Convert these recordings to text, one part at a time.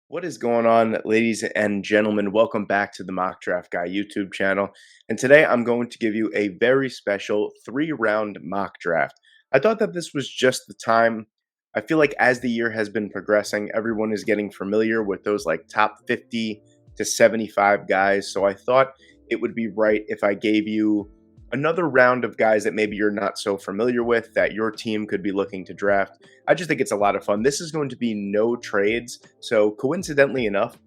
What is going on, ladies and gentlemen? Welcome back to the Mock Draft Guy YouTube channel. And today I'm going to give you a very special 3-round mock draft. I thought that this was just the time. I feel like as the year has been progressing, everyone is getting familiar with those like top 50 to 75 guys. So I thought it would be right if I gave you another round of guys that maybe you're not so familiar with that your team could be looking to draft. I just think it's a lot of fun. This is going to be no trades. So coincidentally enough,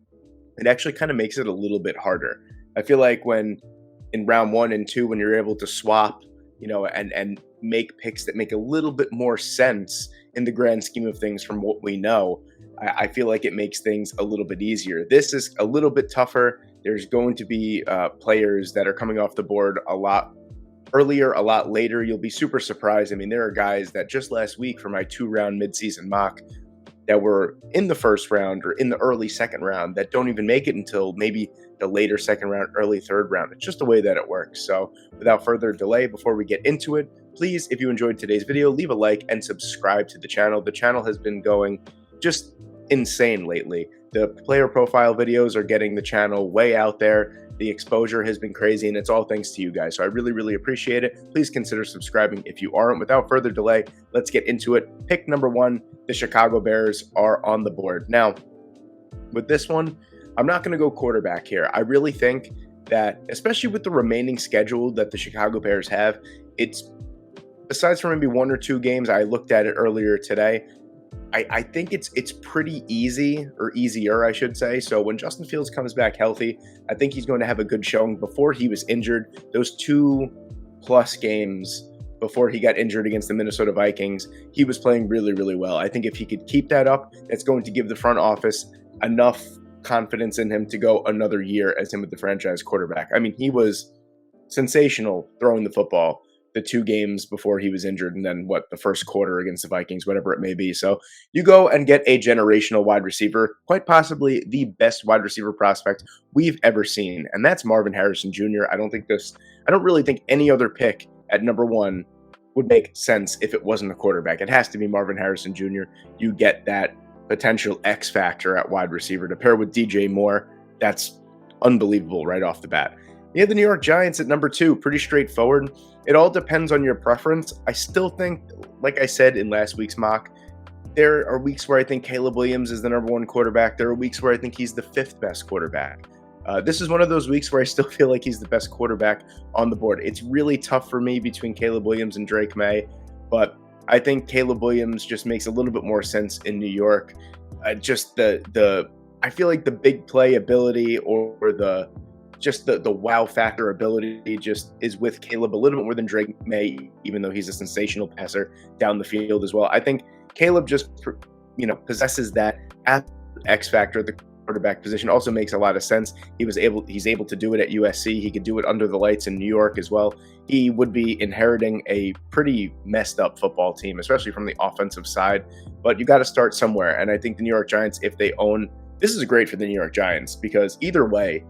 it actually kind of makes it a little bit harder. I feel like when in round 1 and 2, when you're able to swap, and make picks that make a little bit more sense in the grand scheme of things from what we know, I feel like it makes things a little bit easier. This is a little bit tougher. There's going to be players that are coming off the board a lot earlier, a lot later. You'll be super surprised. I mean, there are guys that just last week for my 2-round midseason mock that were in the first round or in the early second round that don't even make it until maybe the later second round, early third round. It's just the way that it works. So without further delay, before we get into it, please, if you enjoyed today's video, leave a like and subscribe to the channel. The channel has been going just insane lately. The player profile videos are getting the channel way out there. The exposure has been crazy, and it's all thanks to you guys. So I really, really appreciate it. Please consider subscribing if you aren't. Without further delay, let's get into it. Pick number 1, the Chicago Bears are on the board. Now, with this one, I'm not going to go quarterback here. I really think that, especially with the remaining schedule that the Chicago Bears have, it's, besides for maybe 1 or 2 games, I looked at it earlier today, I think it's pretty easy, or easier, I should say. So when Justin Fields comes back healthy, I think he's going to have a good showing. Before he was injured, those 2+ games before he got injured against the Minnesota Vikings, he was playing really, really well. I think if he could keep that up, that's going to give the front office enough confidence in him to go another year as him with the franchise quarterback. I mean, he was sensational throwing the football the 2 games before he was injured, and then the first quarter against the Vikings, whatever it may be. So you go and get a generational wide receiver, quite possibly the best wide receiver prospect we've ever seen, and that's Marvin Harrison Jr. I don't really think any other pick at number 1 would make sense if it wasn't a quarterback. It has to be Marvin Harrison Jr. You get that potential X factor at wide receiver to pair with DJ Moore. That's unbelievable right off the bat. You have the New York Giants at number 2, pretty straightforward. It all depends on your preference. I still think, like I said in last week's mock, there are weeks where I think Caleb Williams is the number 1 quarterback. There are weeks where I think he's the 5th best quarterback. This is one of those weeks where I still feel like he's the best quarterback on the board. It's really tough for me between Caleb Williams and Drake May, but I think Caleb Williams just makes a little bit more sense in New York. I feel like the big play ability or the wow factor ability just is with Caleb a little bit more than Drake May, even though he's a sensational passer down the field as well. I think Caleb just, possesses that X factor at the quarterback position. Also makes a lot of sense. He's able to do it at USC. He could do it under the lights in New York as well. He would be inheriting a pretty messed up football team, especially from the offensive side. But you got to start somewhere. And I think the New York Giants, this is great for the New York Giants, because either way,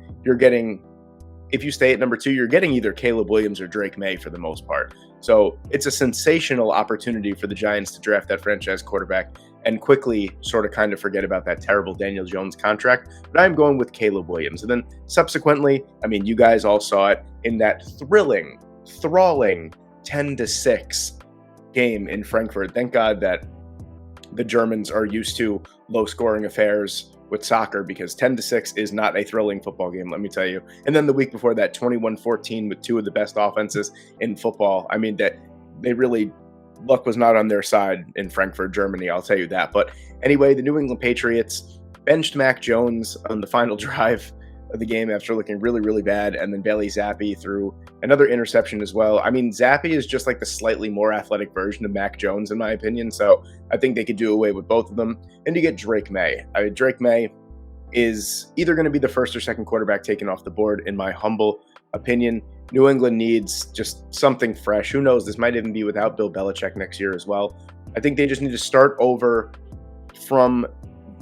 if you stay at number 2, you're getting either Caleb Williams or Drake May for the most part. So it's a sensational opportunity for the Giants to draft that franchise quarterback and quickly sort of kind of forget about that terrible Daniel Jones contract. But I'm going with Caleb Williams. And then subsequently, you guys all saw it in that thrilling, thralling 10-6 game in Frankfurt. Thank God that the Germans are used to low-scoring affairs with soccer, because 10-6 is not a thrilling football game, let me tell you. And then the week before that, 21-14 with 2 of the best offenses in football. Luck was not on their side in Frankfurt, Germany, I'll tell you that. But anyway, the New England Patriots benched Mac Jones on the final drive of the game after looking really, really bad, and then Bailey Zappi threw another interception as well. Zappi is just like the slightly more athletic version of Mac Jones, in my opinion, so I think they could do away with both of them. And you get Drake May. Drake May is either going to be the first or second quarterback taken off the board, in my humble opinion. New England needs just something fresh. Who knows? This might even be without Bill Belichick next year as well. I think they just need to start over from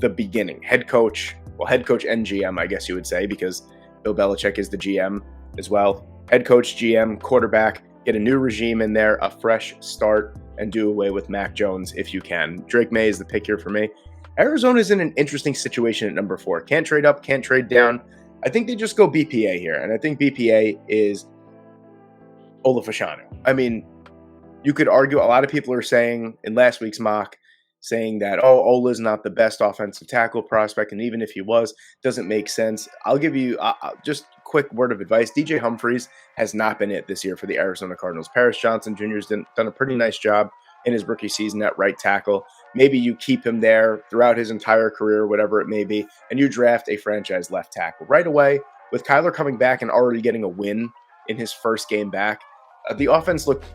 the beginning. Head coach and GM, I guess you would say, because Bill Belichick is the GM as well. Head coach, GM, quarterback, get a new regime in there, a fresh start, and do away with Mac Jones if you can. Drake May is the pick here for me. Arizona's in an interesting situation at number 4. Can't trade up, can't trade down. I think they just go BPA here, and I think BPA is Olafashanu. I mean, you could argue, a lot of people are saying in last week's mock, saying that, oh, Ola's not the best offensive tackle prospect, and even if he was, doesn't make sense. I'll give you just a quick word of advice. DJ Humphries has not been it this year for the Arizona Cardinals. Paris Johnson Jr. has done a pretty nice job in his rookie season at right tackle. Maybe you keep him there throughout his entire career, whatever it may be, and you draft a franchise left tackle. Right away, with Kyler coming back and already getting a win in his first game back, the offense looked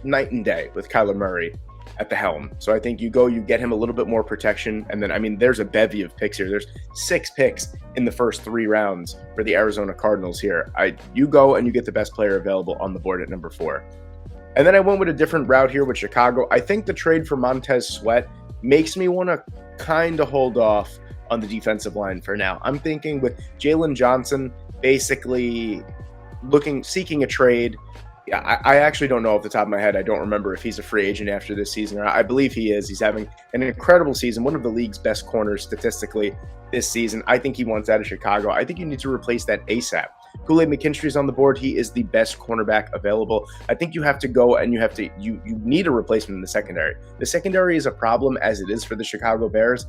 night and day with Kyler Murray at the helm. So I think you get him a little bit more protection. And then, I mean, there's a bevy of picks here. There's 6 picks in the first 3 rounds for the Arizona Cardinals here. You go and you get the best player available on the board at number 4. And then I went with a different route here with Chicago. I think the trade for Montez Sweat makes me want to kind of hold off on the defensive line for now. I'm thinking with Jalen Johnson basically seeking a trade. I actually don't know off the top of my head. I don't remember if he's a free agent after this season. I believe he is. He's having an incredible season, one of the league's best corners statistically this season. I think he wants out of Chicago. I think you need to replace that ASAP. Kool-Aid McKinstry's on the board. He is the best cornerback available. I think you have to go and you need a replacement in the secondary. The secondary is a problem as it is for the Chicago Bears.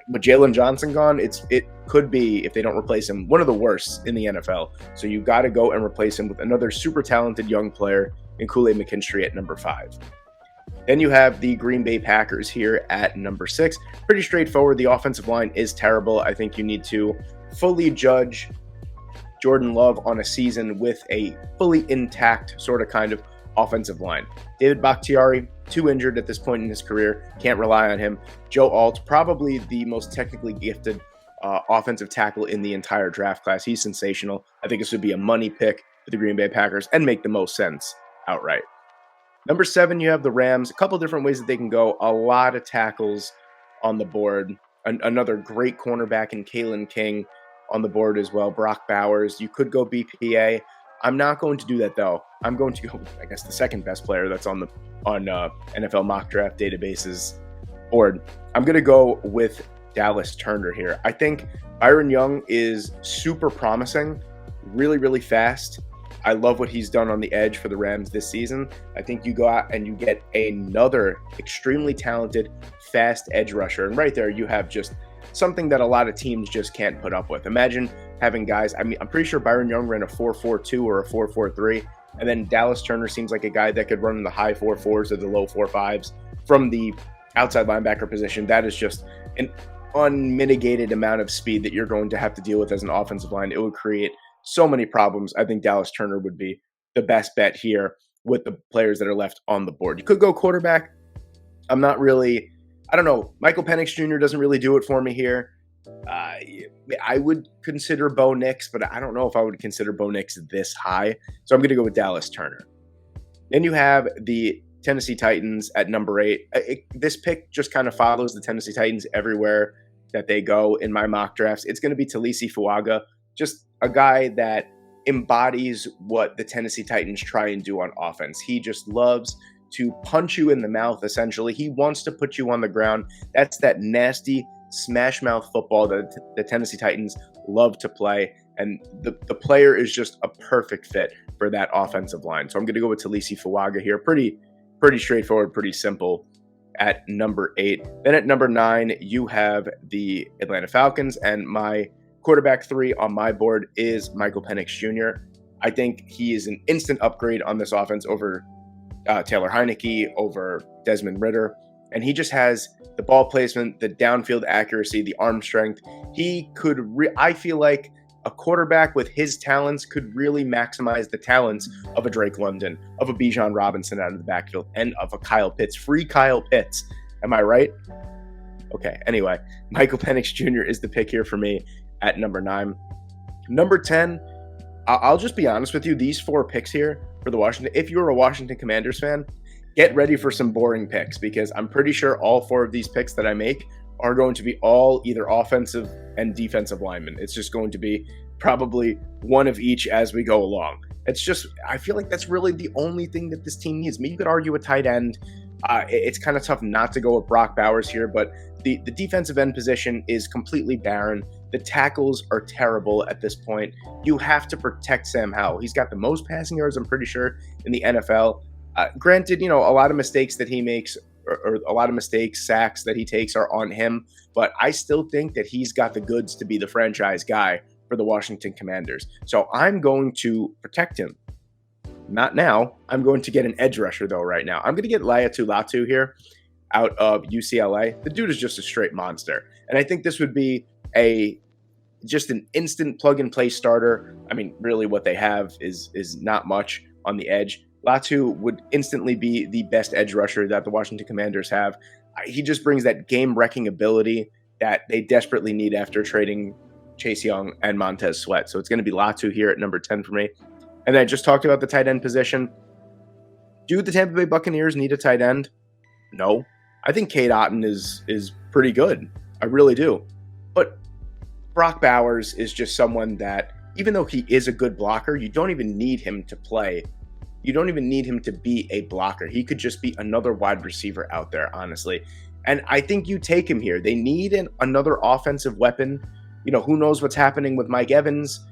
With Jalen Johnson gone, it could be, if they don't replace him, one of the worst in the NFL. So you got to go and replace him with another super talented young player in Kool-Aid McKinstry at number 5. Then you have the Green Bay Packers here at number 6. Pretty straightforward. The offensive line is terrible. I think you need to fully judge Jordan Love on a season with a fully intact sort of kind of offensive line. David Bakhtiari, too injured at this point in his career. Can't rely on him. Joe Alt, probably the most technically gifted offensive tackle in the entire draft class. He's sensational. I think this would be a money pick for the Green Bay Packers and make the most sense outright. Number 7, you have the Rams. A couple different ways that they can go. A lot of tackles on the board. Another great cornerback in Kalen King on the board as well. Brock Bowers. You could go BPA. I'm not going to do that, though. I'm going to go with, I guess, the second best player that's on NFL mock draft databases board. I'm going to go with Dallas Turner here. I think Byron Young is super promising, really, really fast. I love what he's done on the edge for the Rams this season. I think you go out and you get another extremely talented, fast edge rusher. And right there, you have just something that a lot of teams just can't put up with. Imagine having guys, I'm pretty sure Byron Young ran a 4.42 or a 4.43. And then Dallas Turner seems like a guy that could run in the high 4.4s or the low 4.5s from the outside linebacker position. That is just an unmitigated amount of speed that you're going to have to deal with as an offensive line. It would create so many problems. I think Dallas Turner would be the best bet here with the players that are left on the board. You could go quarterback. I don't know. Michael Penix Jr. doesn't really do it for me here. I would consider Bo Nix, but I don't know if I would consider Bo Nix this high. So I'm going to go with Dallas Turner. Then you have the Tennessee Titans at number 8. This pick just kind of follows the Tennessee Titans everywhere that they go in my mock drafts. It's going to be Talisi Fuaga, just a guy that embodies what the Tennessee Titans try and do on offense. He just loves to punch you in the mouth, essentially. He wants to put you on the ground. That's that nasty smash mouth football that the Tennessee Titans love to play. And the player is just a perfect fit for that offensive line. So I'm going to go with Talisi Fuaga here. Pretty straightforward, pretty simple at number 8. Then at number 9, you have the Atlanta Falcons, and my quarterback 3 on my board is Michael Penix Jr. I think he is an instant upgrade on this offense over Taylor Heineke, over Desmond Ridder. And he just has the ball placement, the downfield accuracy, the arm strength. He could, I feel like a quarterback with his talents could really maximize the talents of a Drake London, of a Bijan Robinson out of the backfield, and of a Kyle Pitts. Free Kyle Pitts. Am I right? Okay, anyway, Michael Penix Jr. is the pick here for me at number 9. Number 10, I'll just be honest with you. These 4 picks here for the Washington, if you're a Washington Commanders fan, get ready for some boring picks, because I'm pretty sure all 4 of these picks that I make are going to be all either offensive and defensive linemen. It's just going to be probably one of each as we go along. It's just, I feel like that's really the only thing that this team needs. Maybe you could argue a tight end. It's kind of tough not to go with Brock Bowers here, but the defensive end position is completely barren. The tackles are terrible at this point. You have to protect Sam Howell. He's got the most passing yards, I'm pretty sure, in the NFL. Granted, a lot of mistakes that he makes, or a lot of mistakes, sacks that he takes are on him, but I still think that he's got the goods to be the franchise guy for the Washington Commanders. So I'm going to protect him. Not now. I'm going to get an edge rusher, though, right now. I'm going to get Laiatu Latu here out of UCLA. The dude is just a straight monster. And I think this would be just an instant plug-and-play starter. I mean, really what they have is not much on the edge. Latu would instantly be the best edge rusher that the Washington Commanders have. He just brings that game-wrecking ability that they desperately need after trading Chase Young and Montez Sweat. So it's going to be Latu here at number 10 for me. And I just talked about the tight end position. Do the Tampa Bay Buccaneers need a tight end? No. I think Cade Otton is pretty good. I really do. But Brock Bowers is just someone that, even though he is a good blocker, you don't even need him to play. You don't even need him to be a blocker. He could just be another wide receiver out there, honestly. And I think you take him here. They need another offensive weapon. Who knows what's happening with Mike Evans?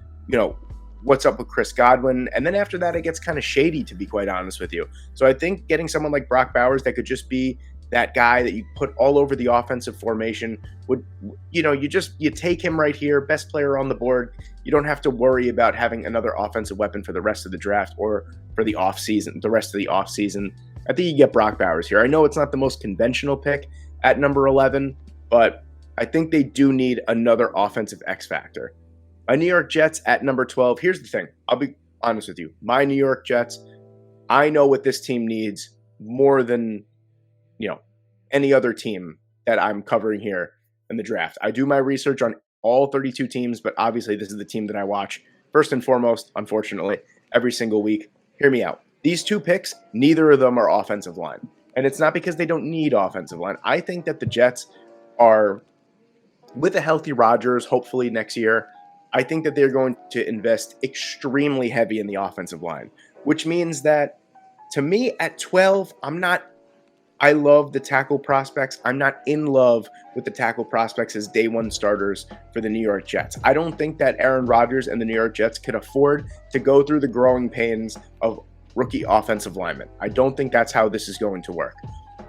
What's up with Chris Godwin? And then after that, it gets kind of shady, to be quite honest with you. So I think getting someone like Brock Bowers that could just be that guy that you put all over the offensive formation would, you take him right here, best player on the board. You don't have to worry about having another offensive weapon for the rest of the draft or for the rest of the offseason. I think you get Brock Bowers here. I know it's not the most conventional pick at number 11, but I think they do need another offensive X factor. My New York Jets at number 12. Here's the thing. I'll be honest with you. My New York Jets, I know what this team needs more than, any other team that I'm covering here in the draft. I do my research on all 32 teams, but obviously this is the team that I watch first and foremost, unfortunately, every single week. Hear me out. These two picks, neither of them are offensive line. And it's not because they don't need offensive line. I think that the Jets are, with a healthy Rodgers, hopefully next year, I think that they're going to invest extremely heavy in the offensive line, which means that, to me, at 12, I love the tackle prospects. I'm not in love with the tackle prospects as day one starters for the New York Jets. I don't think that Aaron Rodgers and the New York Jets could afford to go through the growing pains of rookie offensive linemen. I don't think that's how this is going to work.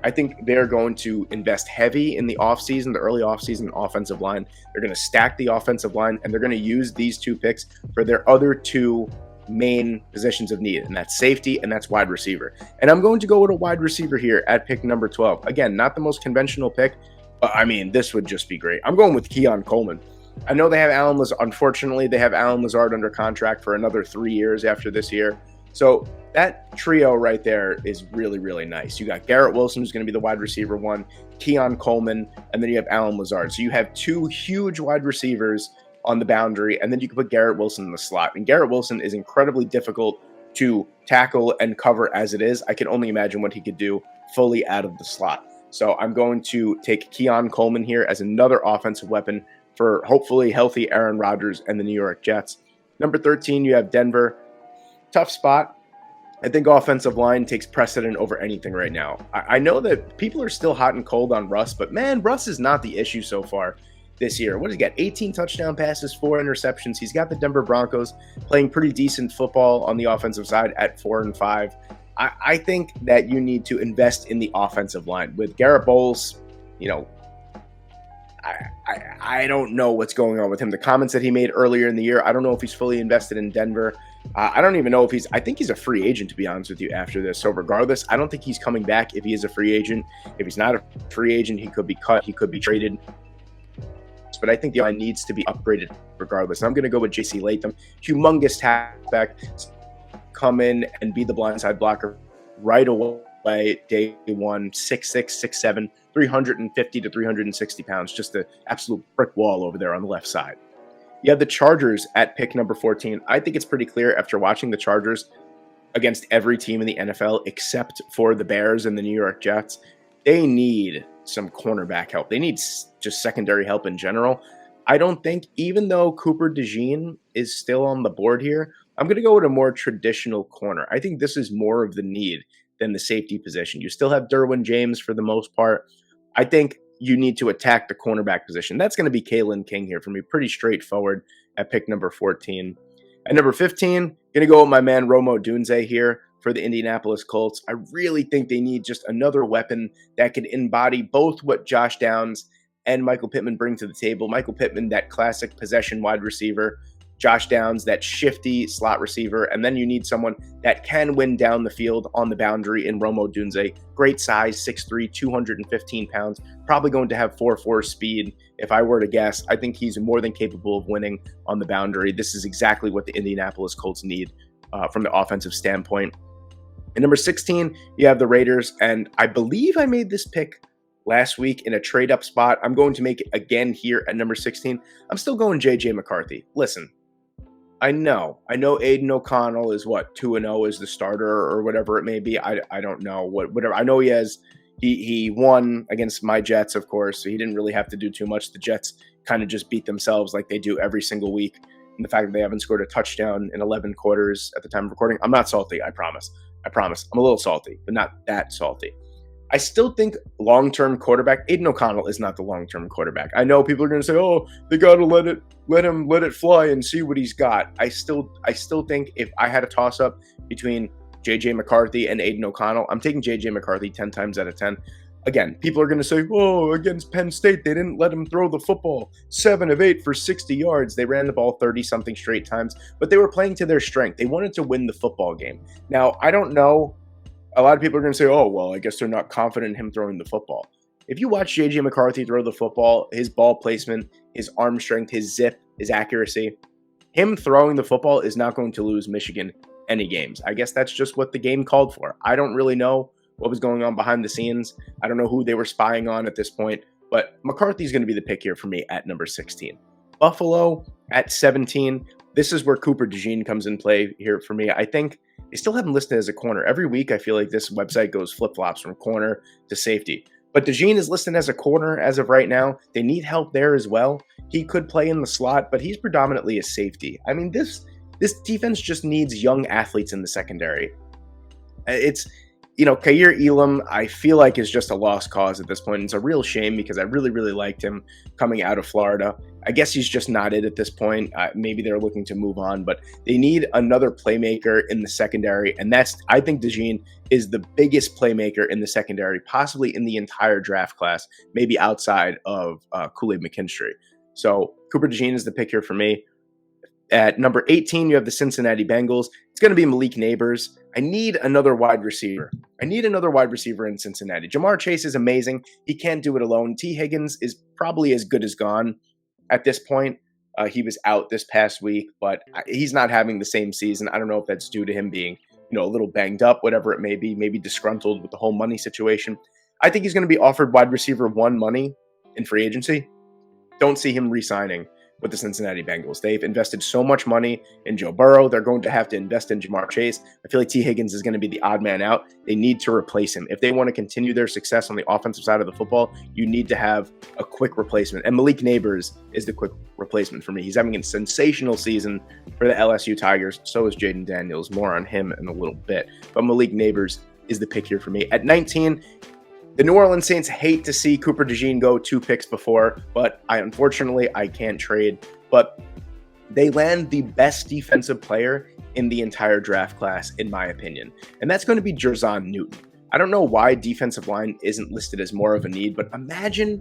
I think they're going to invest heavy in the offseason, the early offseason offensive line. They're going to stack the offensive line, and they're going to use these two picks for their other two main positions of need, and that's safety and that's wide receiver. And I'm going to go with a wide receiver here at pick number 12. Again, not the most conventional pick, but I mean, this would just be great. I'm going with Keon Coleman. I know they have Alan Lazard. Unfortunately, they have Alan Lazard under contract for another 3 years after this year. So that trio right there is really, really nice. You got Garrett Wilson, who's going to be the wide receiver one, Keon Coleman, and then you have Alan Lazard. So you have two huge wide receivers on the boundary, and then you can put Garrett Wilson in the slot. And Garrett Wilson is incredibly difficult to tackle and cover as it is. I can only imagine what he could do fully out of the slot. So I'm going to take Keon Coleman here as another offensive weapon for hopefully healthy Aaron Rodgers and the New York Jets. Number 13, you have Denver. Tough spot. I think offensive line takes precedent over anything right now. I know that people are still hot and cold on Russ, but man, Russ is not the issue so far this year. What does he got? 18 touchdown passes, 4 interceptions. He's got the Denver Broncos playing pretty decent football on the offensive side at 4-5. I think that you need to invest in the offensive line. With Garrett Bowles, I don't know what's going on with him. The comments that he made earlier in the year, I don't know if he's fully invested in Denver. I don't even know if I think he's a free agent, to be honest with you, after this. So regardless, I don't think he's coming back if he is a free agent. If he's not a free agent, he could be cut. He could be traded. But I think the line needs to be upgraded regardless. And I'm going to go with J.C. Latham. Humongous halfback. Come in and be the blindside blocker right away, day one, 6'6", 6'7", 350 to 360 pounds. Just an absolute brick wall over there on the left side. You have the Chargers at pick number 14. I think it's pretty clear after watching the Chargers against every team in the NFL except for the Bears and the New York Jets. They need some cornerback help. They need just secondary help in general. I don't think, even though Cooper DeJean is still on the board here, I'm going to go with a more traditional corner. I think this is more of the need than the safety position. You still have Derwin James for the most part. I think you need to attack the cornerback position. That's going to be Kalen King here for me. Pretty straightforward at pick number 14. At number 15, going to go with my man Romo Dunze here for the Indianapolis Colts. I really think they need just another weapon that could embody both what Josh Downs and Michael Pittman bring to the table. Michael Pittman, that classic possession wide receiver. Josh Downs, that shifty slot receiver. And then you need someone that can win down the field on the boundary in Romo Dunze. Great size, 6'3", 215 pounds. Probably going to have 4.4 speed. If I were to guess, I think he's more than capable of winning on the boundary. This is exactly what the Indianapolis Colts need from the offensive standpoint. At number 16, you have the Raiders. And I believe I made this pick last week in a trade-up spot. I'm going to make it again here at number 16. I'm still going J.J. McCarthy. Listen, I know Aiden O'Connell is 2-0 as the starter or whatever it may be. I don't know whatever. I know he won against my Jets, of course, so he didn't really have to do too much. The Jets kind of just beat themselves like they do every single week. And the fact that they haven't scored a touchdown in 11 quarters at the time of recording, I'm not salty, I promise. I'm a little salty, but not that salty. I still think long-term quarterback, Aiden O'Connell is not the long-term quarterback. I know people are going to say, oh, they got to let it fly and see what he's got. I still think if I had a toss-up between J.J. McCarthy and Aiden O'Connell, I'm taking J.J. McCarthy 10 times out of 10. Again, people are going to say, oh, against Penn State, they didn't let him throw the football. 7 of 8 for 60 yards. They ran the ball 30-something straight times, but they were playing to their strength. They wanted to win the football game. Now, I don't know. A lot of people are going to say, oh, well, I guess they're not confident in him throwing the football. If you watch J.J. McCarthy throw the football, his ball placement, his arm strength, his zip, his accuracy, him throwing the football is not going to lose Michigan any games. I guess that's just what the game called for. I don't really know what was going on behind the scenes. I don't know who they were spying on at this point, but McCarthy's going to be the pick here for me at number 16. Buffalo at 17. This is where Cooper DeJean comes in play here for me. I think they still have him listed as a corner. Every week, I feel like this website goes flip-flops from corner to safety. But DeJean is listed as a corner as of right now. They need help there as well. He could play in the slot, but he's predominantly a safety. I mean, this defense just needs young athletes in the secondary. It's, Kaiir Elam, I feel like is just a lost cause at this point. It's a real shame because I really, really liked him coming out of Florida. I guess he's just not it at this point. Maybe they're looking to move on, but they need another playmaker in the secondary. And I think DeJean is the biggest playmaker in the secondary, possibly in the entire draft class, maybe outside of Kool-Aid McKinstry. So Cooper DeJean is the pick here for me. At number 18, you have the Cincinnati Bengals. It's going to be Malik Neighbors. I need another wide receiver. I need another wide receiver in Cincinnati. Jamar Chase is amazing. He can't do it alone. T. Higgins is probably as good as gone at this point. He was out this past week, but he's not having the same season. I don't know if that's due to him being, a little banged up, whatever it may be, maybe disgruntled with the whole money situation. I think he's going to be offered wide receiver 1 money in free agency. Don't see him re-signing with the Cincinnati Bengals. They've invested so much money in Joe Burrow. They're going to have to invest in Jamar Chase. I feel like T. Higgins is going to be the odd man out. They need to replace him. If they want to continue their success on the offensive side of the football, you need to have a quick replacement. And Malik Neighbors is the quick replacement for me. He's having a sensational season for the LSU Tigers. So is Jaden Daniels. More on him in a little bit. But Malik Neighbors is the pick here for me. At 19, the New Orleans Saints hate to see Cooper DeJean go 2 picks before, but unfortunately I can't trade. But they land the best defensive player in the entire draft class, in my opinion, and that's going to be Jerzon Newton. I don't know why defensive line isn't listed as more of a need, but imagine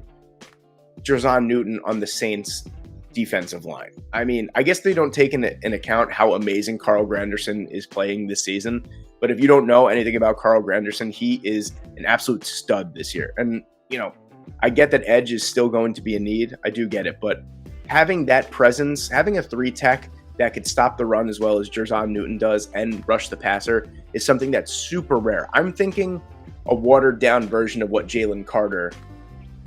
Jerzon Newton on the Saints defensive line. I mean, I guess they don't take into account how amazing Carl Granderson is playing this season. But if you don't know anything about Carl Granderson, he is an absolute stud this year. And, I get that edge is still going to be a need. I do get it. But having that presence, having a 3-tech that could stop the run as well as Jerzon Newton does and rush the passer is something that's super rare. I'm thinking a watered down version of what Jalen Carter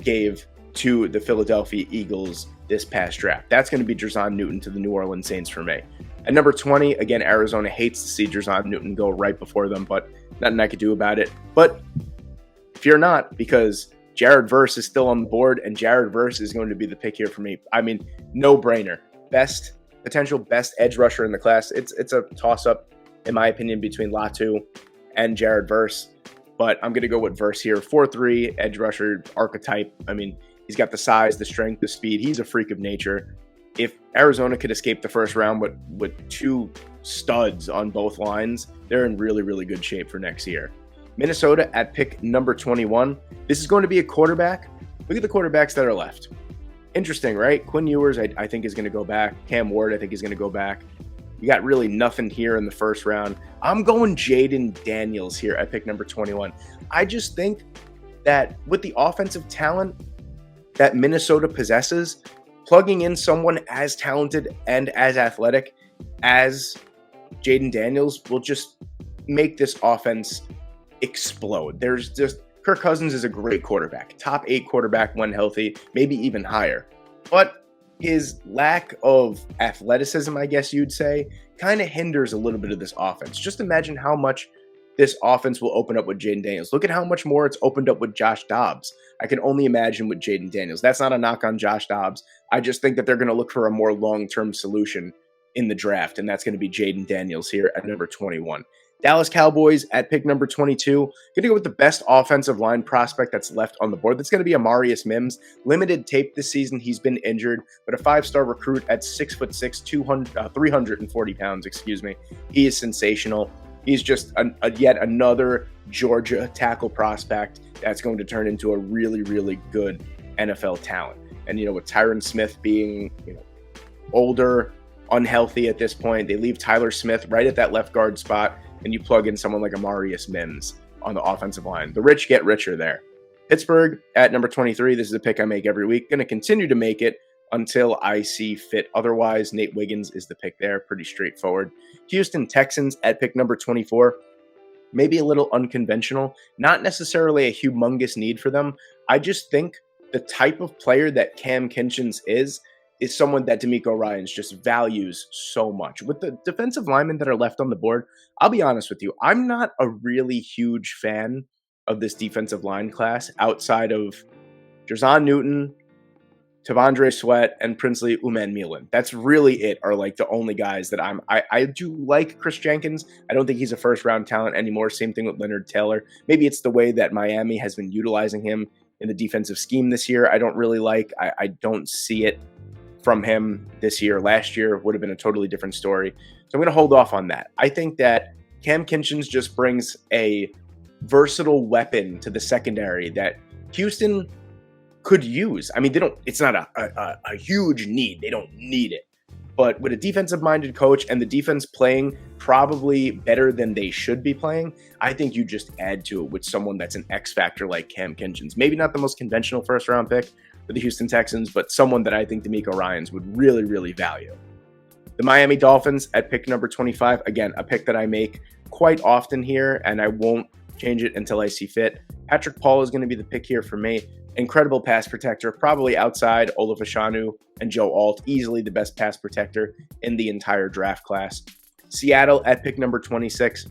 gave to the Philadelphia Eagles this past draft. That's going to be Jerzon Newton to the New Orleans Saints for me. At number 20, again, Arizona hates to see Jerzon Newton go right before them, but nothing I could do about it. But fear not, because Jared Verse is still on the board, and Jared Verse is going to be the pick here for me. I mean, no-brainer. Potential best edge rusher in the class. It's a toss-up, in my opinion, between Latu and Jared Verse. But I'm going to go with Verse here. 4-3 edge rusher archetype. I mean, He's got the size, the strength, the speed. He's a freak of nature. If Arizona could escape the first round with two studs on both lines, they're in really, really good shape for next year. Minnesota at pick number 21. This is going to be a quarterback. Look at the quarterbacks that are left. Interesting, right? Quinn Ewers, I think, is going to go back. Cam Ward, I think, is going to go back. You got really nothing here in the first round. I'm going Jaden Daniels here at pick number 21. I just think that with the offensive talent that Minnesota possesses, plugging in someone as talented and as athletic as Jaden Daniels will just make this offense explode. There's just Kirk Cousins is a great quarterback, top 8 quarterback when healthy, maybe even higher. But his lack of athleticism, I guess you'd say, kind of hinders a little bit of this offense. Just imagine how much this offense will open up with Jaden Daniels. Look at how much more it's opened up with Josh Dobbs. I can only imagine with Jaden Daniels. That's not a knock on Josh Dobbs. I just think that they're going to look for a more long-term solution in the draft, and that's going to be Jaden Daniels here at number 21. Dallas Cowboys at pick number 22. Going to go with the best offensive line prospect that's left on the board. That's going to be Amarius Mims. Limited tape this season. He's been injured, but a 5-star recruit at 6'6", 340 pounds, He is sensational. He's just yet another Georgia tackle prospect that's going to turn into a really, really good NFL talent. And, with Tyron Smith being, older, unhealthy at this point, they leave Tyler Smith right at that left guard spot, and you plug in someone like Amarius Mims on the offensive line. The rich get richer there. Pittsburgh at number 23. This is a pick I make every week. Going to continue to make it until I see fit otherwise. Nate Wiggins is the pick there. Pretty straightforward. Houston Texans at pick number 24. Maybe a little unconventional. Not necessarily a humongous need for them. I just think the type of player that Cam Kinchens is someone that DeMeco Ryans just values so much. With the defensive linemen that are left on the board, I'll be honest with you, I'm not a really huge fan of this defensive line class outside of Jerzon Newton, Tavondre Sweat, and Princely Umanmielen. That's really it, are like the only guys that I do like Chris Jenkins. I don't think he's a first-round talent anymore. Same thing with Leonard Taylor. Maybe it's the way that Miami has been utilizing him in the defensive scheme this year. I don't really like. I don't see it from him this year. Last year would have been a totally different story. So I'm going to hold off on that. I think that Cam Kinchens just brings a versatile weapon to the secondary that Houston could use. I mean, it's not a huge need. They don't need it. But with a defensive-minded coach and the defense playing probably better than they should be playing, I think you just add to it with someone that's an X factor like Cam Kinchens. Maybe not the most conventional first-round pick for the Houston Texans, but someone that I think DeMeco Ryans would really, really value. The Miami Dolphins at pick number 25. Again, a pick that I make quite often here, and I won't change it until I see fit. Patrick Paul is going to be the pick here for me. Incredible pass protector, probably outside Olaf Ashanu and Joe Alt, easily the best pass protector in the entire draft class. Seattle at pick number 26.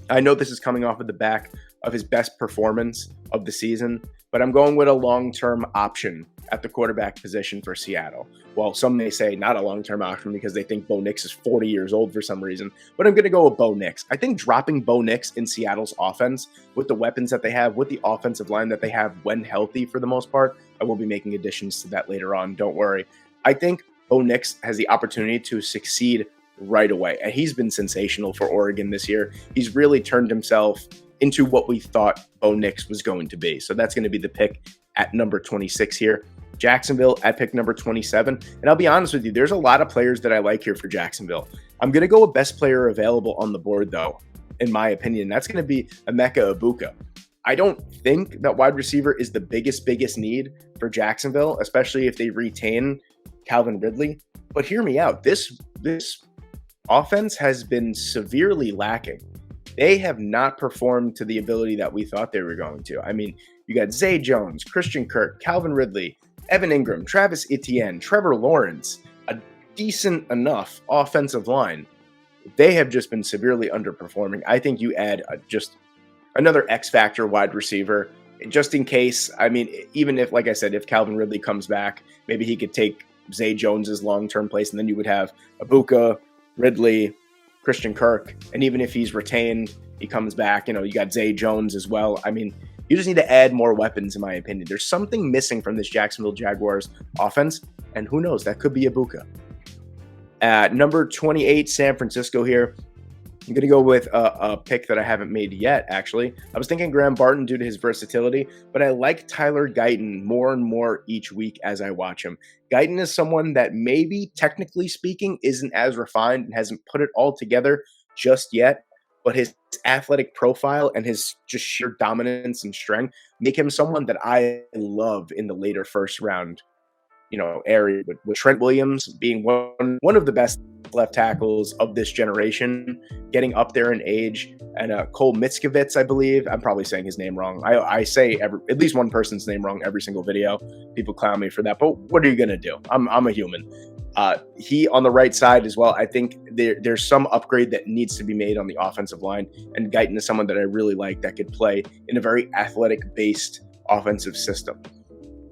I know this is coming off of the back of his best performance of the season, but I'm going with a long-term option at the quarterback position for Seattle. Well, some may say not a long-term option because they think Bo Nix is 40 years old for some reason, but I'm going to go with Bo Nix. I think dropping Bo Nix in Seattle's offense with the weapons that they have, with the offensive line that they have when healthy for the most part, I will be making additions to that later on, don't worry. I think Bo Nix has the opportunity to succeed right away, and he's been sensational for Oregon this year. He's really turned himself into what we thought Bo Nix was going to be. So that's going to be the pick at number 26 here. Jacksonville at pick number 27. And I'll be honest with you, there's a lot of players that I like here for Jacksonville. I'm going to go with best player available on the board, though, in my opinion. That's going to be Emeka Egbuka. I don't think that wide receiver is the biggest need for Jacksonville, especially if they retain Calvin Ridley. But hear me out. This offense has been severely lacking. They have not performed to the ability that we thought they were going to. I mean, you got Zay Jones, Christian Kirk, Calvin Ridley, Evan Ingram, Travis Etienne, Trevor Lawrence, a decent enough offensive line. They have just been severely underperforming. I think you add just another X factor wide receiver just in case. I mean, even if, like I said, if Calvin Ridley comes back, maybe he could take Zay Jones's long-term place, and then you would have Egbuka, Ridley, Christian Kirk, and even if he's retained, he comes back, you got Zay Jones as well. I mean, You just need to add more weapons, in my opinion. There's something missing from this Jacksonville Jaguars offense, and who knows, that could be Ibuka. At number 28, San Francisco here. I'm going to go with a pick that I haven't made yet, actually. I was thinking Graham Barton due to his versatility, but I like Tyler Guyton more and more each week as I watch him. Guyton is someone that maybe, technically speaking, isn't as refined and hasn't put it all together just yet, but his athletic profile and his just sheer dominance and strength make him someone that I love in the later first round area, with Trent Williams being one of the best left tackles of this generation, getting up there in age, and Cole Mitzkovitz, I believe. I'm probably saying his name wrong. I say at least one person's name wrong every single video. People clown me for that, but what are you gonna do? I'm a human. He on the right side as well. I think there's some upgrade that needs to be made on the offensive line, and Guyton is someone that I really like that could play in a very athletic-based offensive system.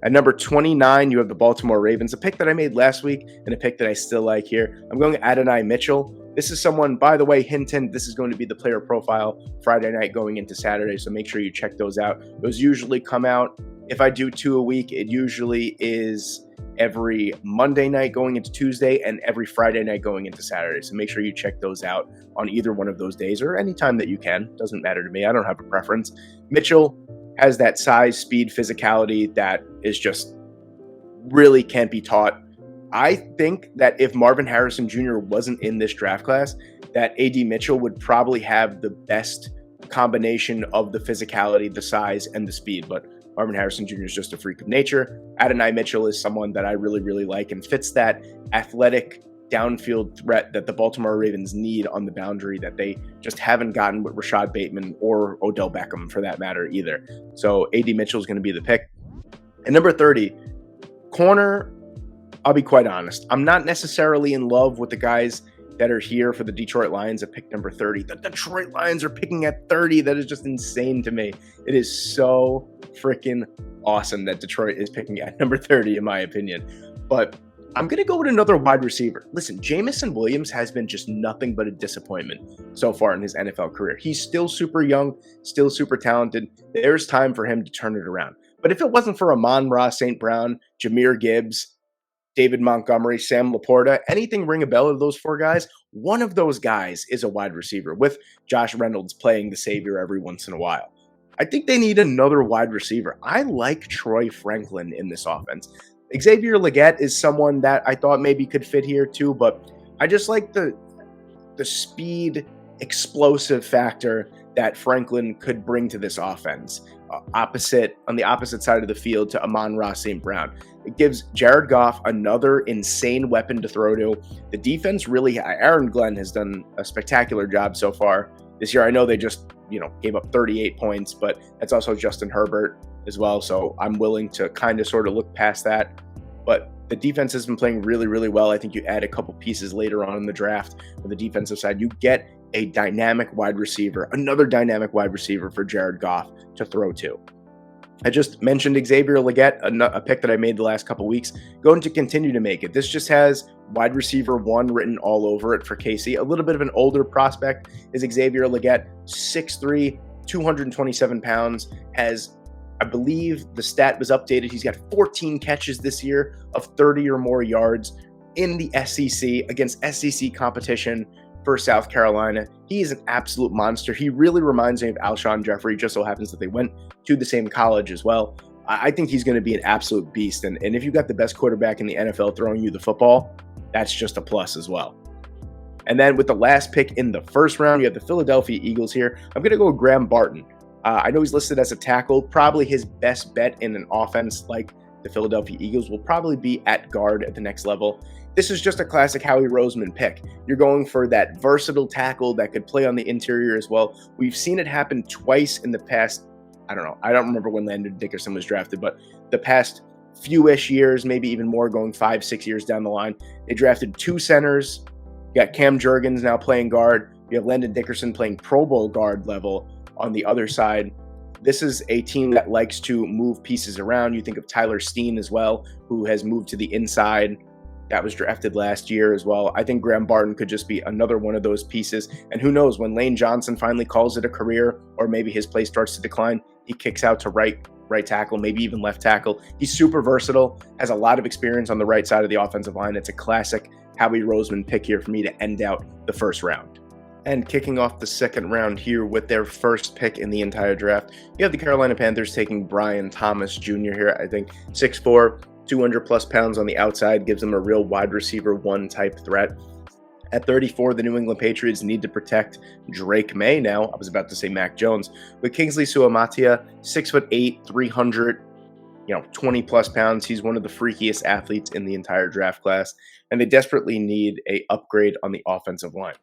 At number 29, you have the Baltimore Ravens, a pick that I made last week and a pick that I still like here. I'm going Adonai Mitchell. This is someone, by the way, this is going to be the player profile Friday night going into Saturday, so make sure you check those out. Those usually come out, if I do 2 a week, it usually is every Monday night going into Tuesday and every Friday night going into Saturday. So make sure you check those out on either one of those days or anytime that you can. Doesn't matter to me. I don't have a preference. Mitchell has that size, speed, physicality that is just really can't be taught. I think that if Marvin Harrison Jr. wasn't in this draft class, that A.D. Mitchell would probably have the best combination of the physicality, the size, and the speed. But Marvin Harrison Jr. is just a freak of nature. Adonai Mitchell is someone that I really, really like and fits that athletic downfield threat that the Baltimore Ravens need on the boundary that they just haven't gotten with Rashad Bateman or Odell Beckham for that matter either. So A.D. Mitchell is going to be the pick. And number 30, corner, I'll be quite honest. I'm not necessarily in love with the guys that are here for the Detroit Lions at pick number 30. The Detroit Lions are picking at 30. That is just insane to me. It is so freaking awesome that Detroit is picking at number 30, in my opinion. But I'm going to go with another wide receiver. Listen, Jamison Williams has been just nothing but a disappointment so far in his NFL career. He's still super young, still super talented. There's time for him to turn it around. But if it wasn't for Amon-Ra St. Brown, Jahmyr Gibbs, David Montgomery, Sam Laporta, anything ring a bell of those four guys, one of those guys is a wide receiver, with Josh Reynolds playing the savior every once in a while. I think they need another wide receiver. I like Troy Franklin in this offense. Xavier Legette is someone that I thought maybe could fit here too, but I just like the speed, explosive factor that Franklin could bring to this offense. On the opposite side of the field to Amon-Ra St. Brown. It gives Jared Goff another insane weapon to throw to. The defense really, Aaron Glenn has done a spectacular job so far this year. I know they just, gave up 38 points, but that's also Justin Herbert as well. So I'm willing to kind of sort of look past that. But the defense has been playing really, really well. I think you add a couple pieces later on in the draft on the defensive side. You get a dynamic wide receiver, another dynamic wide receiver for Jared Goff to throw to. I just mentioned Xavier Legette, a pick that I made the last couple weeks, going to continue to make it. This just has wide receiver 1 written all over it for KC. A little bit of an older prospect is Xavier Legette, 6'3", 227 pounds, has, I believe the stat was updated, he's got 14 catches this year of 30 or more yards in the SEC against SEC competition for South Carolina. He is an absolute monster. He really reminds me of Alshon Jeffrey. Just so happens that they went to the same college as well. I think he's going to be an absolute beast. And if you've got the best quarterback in the NFL throwing you the football, that's just a plus as well. And then with the last pick in the first round, you have the Philadelphia Eagles here. I'm going to go with Graham Barton. I know he's listed as a tackle. Probably his best bet in an offense like the Philadelphia Eagles will probably be at guard at the next level. This is just a classic Howie Roseman pick. You're going for that versatile tackle that could play on the interior as well. We've seen it happen twice in the past, I don't remember when Landon Dickerson was drafted, but the past few-ish years, maybe even more, going 5-6 years down the line. They drafted 2 centers. You got Cam Jurgens now playing guard. You have Landon Dickerson playing Pro Bowl guard level on the other side. This is a team that likes to move pieces around. You think of Tyler Steen as well, who has moved to the inside. That was drafted last year as well. I think Graham Barton could just be another one of those pieces. And who knows, when Lane Johnson finally calls it a career, or maybe his play starts to decline, He kicks out to right tackle, maybe even left tackle. He's super versatile, has a lot of experience on the right side of the offensive line. It's a classic Howie Roseman pick here for me to end out the first round. And kicking off the second round here with their first pick in the entire draft, you have the Carolina Panthers taking Brian Thomas Jr. here. I think 6'4", 200 plus pounds on the outside gives him a real wide receiver one type threat. At 34, the New England Patriots need to protect Drake May now. I was about to say Mac Jones. But Kingsley Suamataia, 6'8", 300, 20 plus pounds. He's one of the freakiest athletes in the entire draft class. And they desperately need an upgrade on the offensive line.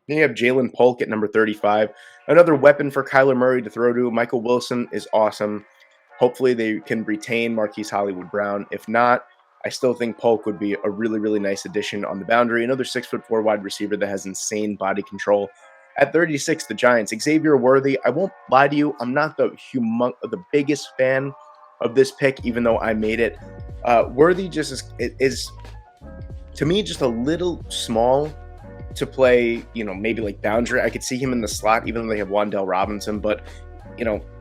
Then you have Jalen Polk at number 35. Another weapon for Kyler Murray to throw to. Michael Wilson is awesome. Hopefully they can retain Marquise Hollywood-Brown. If not, I still think Polk would be a really, really nice addition on the boundary. Another 6'4" wide receiver that has insane body control. At 36, the Giants, Xavier Worthy. I won't lie to you, I'm not the biggest fan of this pick, even though I made it. Worthy just is, to me, just a little small to play, maybe like boundary. I could see him in the slot, even though they have Wan'Dale Robinson, but,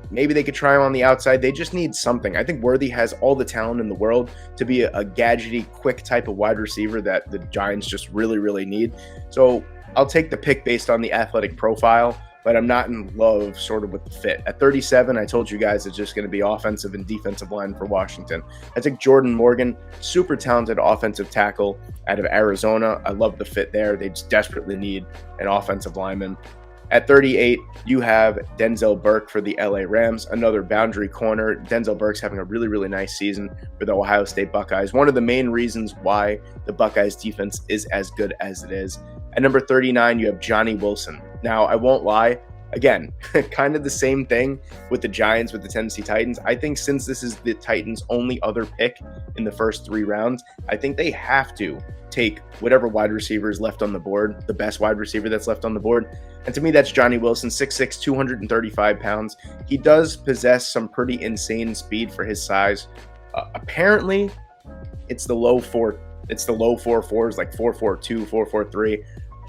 maybe they could try him on the outside. They just need something. I think Worthy has all the talent in the world to be a gadgety, quick type of wide receiver that the Giants just really, really need. So I'll take the pick based on the athletic profile, but I'm not in love sort of with the fit. At 37, I told you guys it's just going to be offensive and defensive line for Washington. I think Jordan Morgan, super talented offensive tackle out of Arizona. I love the fit there. They just desperately need an offensive lineman. At 38, you have Denzel Burke for the LA Rams, another boundary corner. Denzel Burke's having a really, really nice season for the Ohio State Buckeyes. One of the main reasons why the Buckeyes defense is as good as it is. At number 39, you have Johnny Wilson. Now, I won't lie. Again, kind of the same thing with the Giants, with the Tennessee Titans. I think since this is the Titans' only other pick in the first 3 rounds, I think they have to take whatever wide receiver is left on the board, the best wide receiver that's left on the board. And to me, that's Johnny Wilson, 6'6", 235 pounds. He does possess some pretty insane speed for his size. Apparently, it's the low 4.4s, like 4.42, 4.43.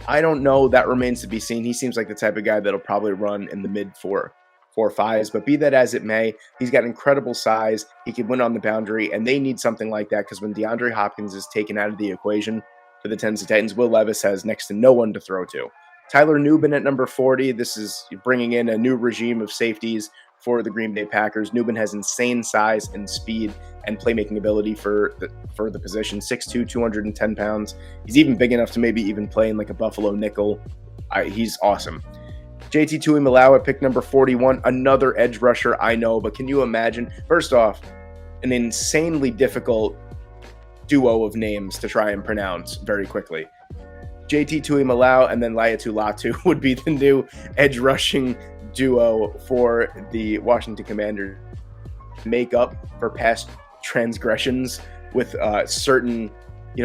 I don't know. That remains to be seen. He seems like the type of guy that'll probably run in the mid 4.5s, but be that as it may, he's got incredible size. He can win on the boundary, and they need something like that because when DeAndre Hopkins is taken out of the equation for the Tennessee Titans, Will Levis has next to no one to throw to. Tyler Nubin at number 40. This is bringing in a new regime of safeties for the Green Bay Packers. Nubin has insane size and speed and playmaking ability for the position. 6'2", 210 pounds. He's even big enough to maybe even play in like a Buffalo nickel. He's awesome. JT Tuimoloau at pick number 41. Another edge rusher, I know, but can you imagine? First off, an insanely difficult duo of names to try and pronounce very quickly. JT Tuimoloau and then Laiatu Latu would be the new edge rushing duo for the Washington Commanders. Make up for past transgressions with certain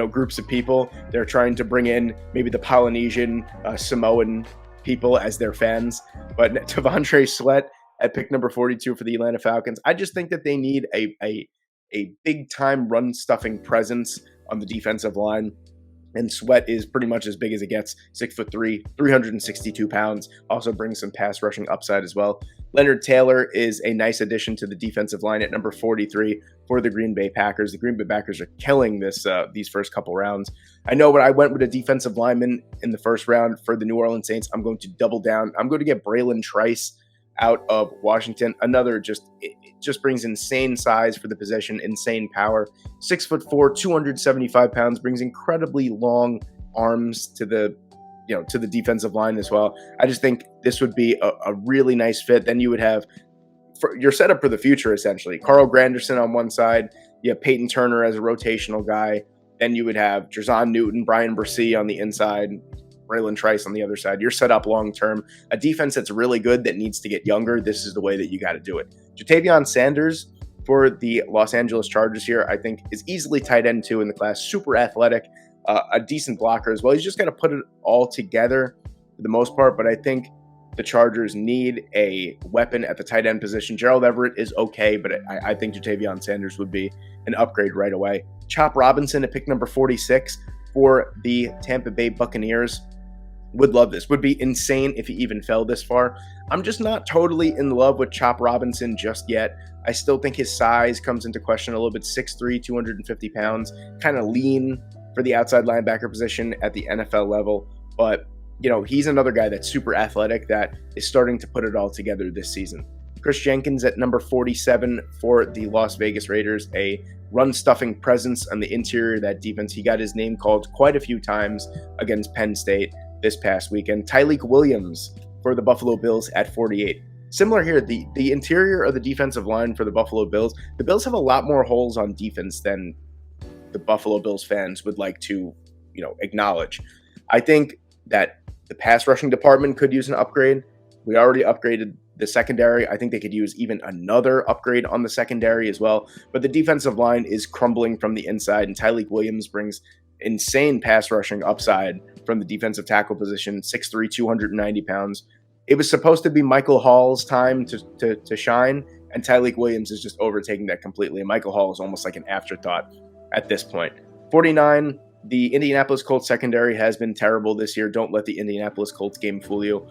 groups of people. They're trying to bring in maybe the Polynesian, Samoan people as their fans. But T'Vondre Sweat at pick number 42 for the Atlanta Falcons. I just think that they need a big time run stuffing presence on the defensive line. And Sweat is pretty much as big as it gets, 6'3", 362 pounds. Also brings some pass rushing upside as well. Leonard Taylor is a nice addition to the defensive line at number 43 for the Green Bay Packers. The Green Bay Packers are killing these first couple rounds. I know, but I went with a defensive lineman in the first round for the New Orleans Saints. I'm going to double down. I'm going to get Braylon Trice out of Washington. Another it just brings insane size for the position, insane power. 6'4", 275 pounds, brings incredibly long arms to the defensive line as well. I just think this would be a really nice fit. Then you would have your setup for the future, essentially. Carl Granderson on one side. You have Peyton Turner as a rotational guy. Then you would have Jerzon Newton, Brian Bresee on the inside, Braylon Trice on the other side. You're set up long-term. A defense that's really good that needs to get younger, this is the way that you got to do it. Jatavion Sanders for the Los Angeles Chargers here, I think, is easily tight end 2 in the class. Super athletic, a decent blocker as well. He's just got to put it all together for the most part, but I think the Chargers need a weapon at the tight end position. Gerald Everett is okay, but I think Jatavion Sanders would be an upgrade right away. Chop Robinson at pick number 46 for the Tampa Bay Buccaneers. Would love this. Would be insane if he even fell this far. I'm just not totally in love with Chop Robinson just yet. I still think his size comes into question a little bit. 6'3", 250 pounds, kind of lean for the outside linebacker position at the NFL level. But, he's another guy that's super athletic that is starting to put it all together this season. Chris Jenkins at number 47 for the Las Vegas Raiders, a run-stuffing presence on the interior of that defense. He got his name called quite a few times against Penn State this past weekend. Tyleik Williams for the Buffalo Bills at 48. Similar here, the interior of the defensive line for the Buffalo Bills. The Bills have a lot more holes on defense than the Buffalo Bills fans would like to, acknowledge. I think that the pass rushing department could use an upgrade. We already upgraded the secondary. I think they could use even another upgrade on the secondary as well. But the defensive line is crumbling from the inside, and Tyleik Williams brings insane pass rushing upside from the defensive tackle position, 6'3", 290 pounds. It was supposed to be Michael Hall's time to shine, and Tyleik Williams is just overtaking that completely. And Michael Hall is almost like an afterthought at this point. 49, the Indianapolis Colts secondary has been terrible this year. Don't let the Indianapolis Colts game fool you.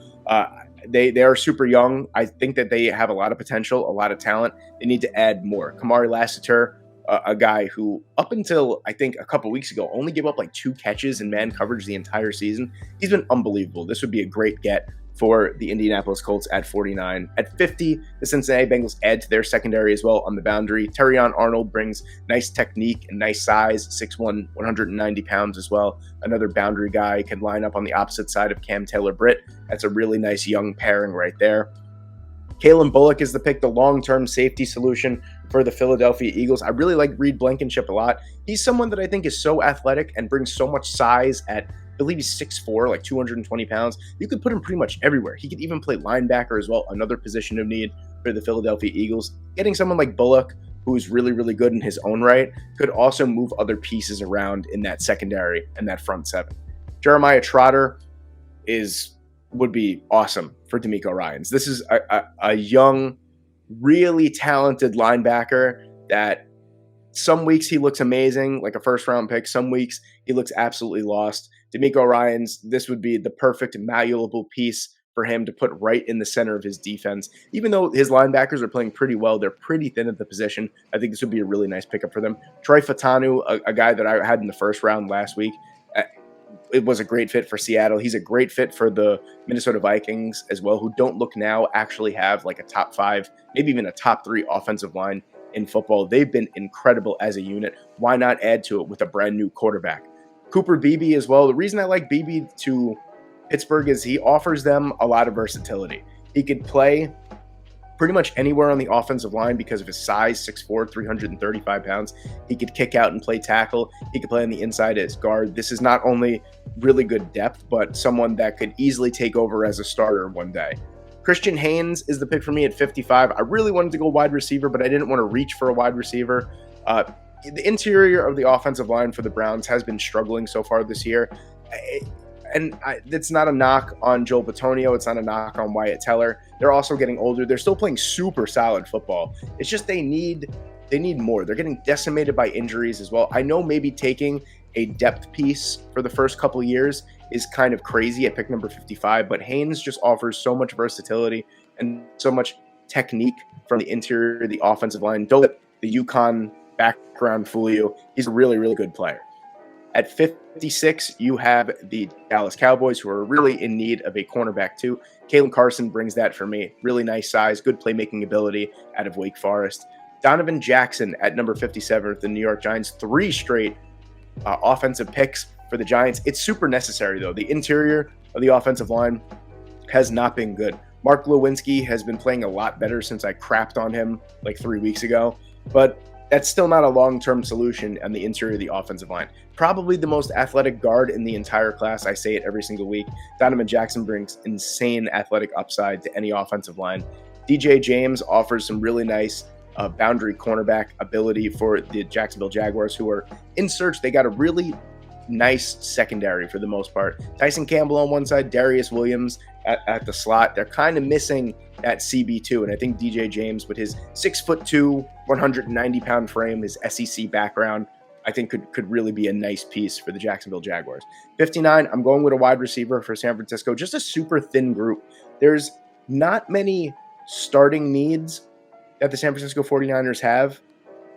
They are super young. I think that they have a lot of potential, a lot of talent. They need to add more. Kamari Lassiter, a guy who up until I think a couple weeks ago only gave up like 2 catches in man coverage the entire season. He's been unbelievable. This would be a great get for the Indianapolis Colts at 49. At 50, the Cincinnati Bengals add to their secondary as well on the boundary. Terrion Arnold brings nice technique and nice size, 6'1", 190 pounds as well. Another boundary guy, can line up on the opposite side of Cam Taylor-Britt. That's a really nice young pairing right there. Kalen Bullock is the pick, the long-term safety solution for the Philadelphia Eagles. I really like Reed Blankenship a lot. He's someone that I think is so athletic and brings so much size at, I believe he's 6'4", like 220 pounds. You could put him pretty much everywhere. He could even play linebacker as well, another position of need for the Philadelphia Eagles. Getting someone like Bullock, who is really, really good in his own right, could also move other pieces around in that secondary and that front seven. Jeremiah Trotter would be awesome for DeMeco Ryans. This is a young, really talented linebacker that some weeks he looks amazing, like a first-round pick. Some weeks he looks absolutely lost. DeMeco Ryans, this would be the perfect malleable piece for him to put right in the center of his defense. Even though his linebackers are playing pretty well, they're pretty thin at the position. I think this would be a really nice pickup for them. Troy Fautanu, a guy that I had in the first round last week, it was a great fit for Seattle. He's a great fit for the Minnesota Vikings as well, who don't look now actually have like a top 5, maybe even a top 3 offensive line in football. They've been incredible as a unit. Why not add to it with a brand new quarterback? Cooper Beebe as well. The reason I like Beebe to Pittsburgh is he offers them a lot of versatility. He could play pretty much anywhere on the offensive line because of his size, 6'4", 335 pounds. He could kick out and play tackle. He could play on the inside as guard. This is not only really good depth, but someone that could easily take over as a starter one day. Christian Haynes is the pick for me at 55. I really wanted to go wide receiver, but I didn't want to reach for a wide receiver. The interior of the offensive line for the Browns has been struggling so far this year. It's not a knock on Joel Bitonio. It's not a knock on Wyatt Teller. They're also getting older. They're still playing super solid football. It's just they need more. They're getting decimated by injuries as well. I know maybe taking a depth piece for the first couple years is kind of crazy at pick number 55, but Haynes just offers so much versatility and so much technique from the interior of the offensive line. Don't let the UConn background fool you. He's a really, really good player. At 56, you have the Dallas Cowboys, who are really in need of a cornerback too. Kalen Carson brings that for me. Really nice size, good playmaking ability out of Wake Forest. Donovan Jackson at number 57 with the New York Giants. 3 straight offensive picks for the Giants. It's super necessary, though. The interior of the offensive line has not been good. Mark Lewinsky has been playing a lot better since I crapped on him like 3 weeks ago, but that's still not a long-term solution on the interior of the offensive line. Probably the most athletic guard in the entire class. I say it every single week. Donovan Jackson brings insane athletic upside to any offensive line. DJ James offers some really nice boundary cornerback ability for the Jacksonville Jaguars, who are in search. They got a really nice secondary for the most part. Tyson Campbell on one side, Darius Williams at the slot. They're kind of missing that CB2, and I think DJ James, with his 6'2", 190-pound frame, his SEC background, I think could really be a nice piece for the Jacksonville Jaguars. 59, I'm going with a wide receiver for San Francisco. Just a super thin group. There's not many starting needs that the San Francisco 49ers have,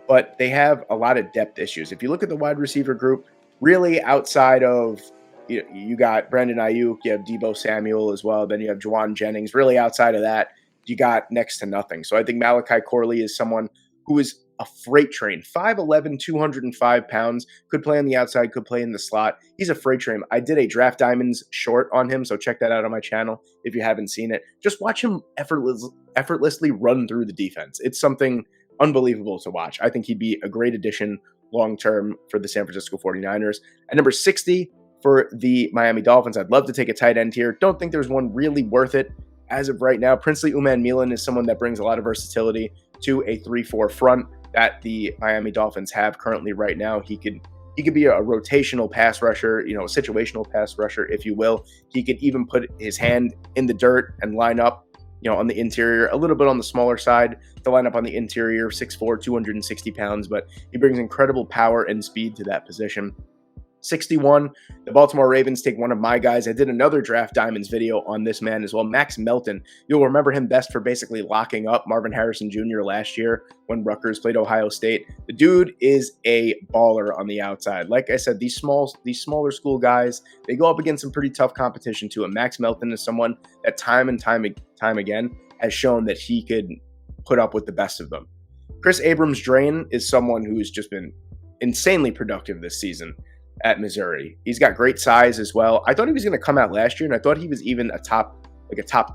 but they have a lot of depth issues. If you look at the wide receiver group, really outside of you got Brandon Ayuk, you have Deebo Samuel as well, then you have Juwan Jennings. Really outside of that, you got next to nothing. So I think Malachi Corley is someone who is a freight train. 5'11", 205 pounds, could play on the outside, could play in the slot. He's a freight train. I did a Draft Diamonds short on him, so check that out on my channel if you haven't seen it. Just watch him effortlessly run through the defense. It's something unbelievable to watch. I think he'd be a great addition long-term for the San Francisco 49ers. At number 60 for the Miami Dolphins, I'd love to take a tight end here. Don't think there's one really worth it as of right now. Princely Uman-Milan is someone that brings a lot of versatility to a 3-4 front that the Miami Dolphins have currently right now. He could be a rotational pass rusher, a situational pass rusher, if you will. He could even put his hand in the dirt and line up, on the interior, a little bit on the smaller side to line up on the interior, 6'4", 260 pounds, but he brings incredible power and speed to that position. 61, the Baltimore Ravens take one of my guys. I did another Draft Diamonds video on this man as well, Max Melton. You'll remember him best for basically locking up Marvin Harrison Jr. last year when Rutgers played Ohio State. The dude is a baller on the outside. Like I said, these smaller school guys, they go up against some pretty tough competition too. And Max Melton is someone that time and time again has shown that he could put up with the best of them. Chris Abrams-Drain is someone who's just been insanely productive this season at Missouri. He's got great size as well. I thought he was going to come out last year, and I thought he was even a top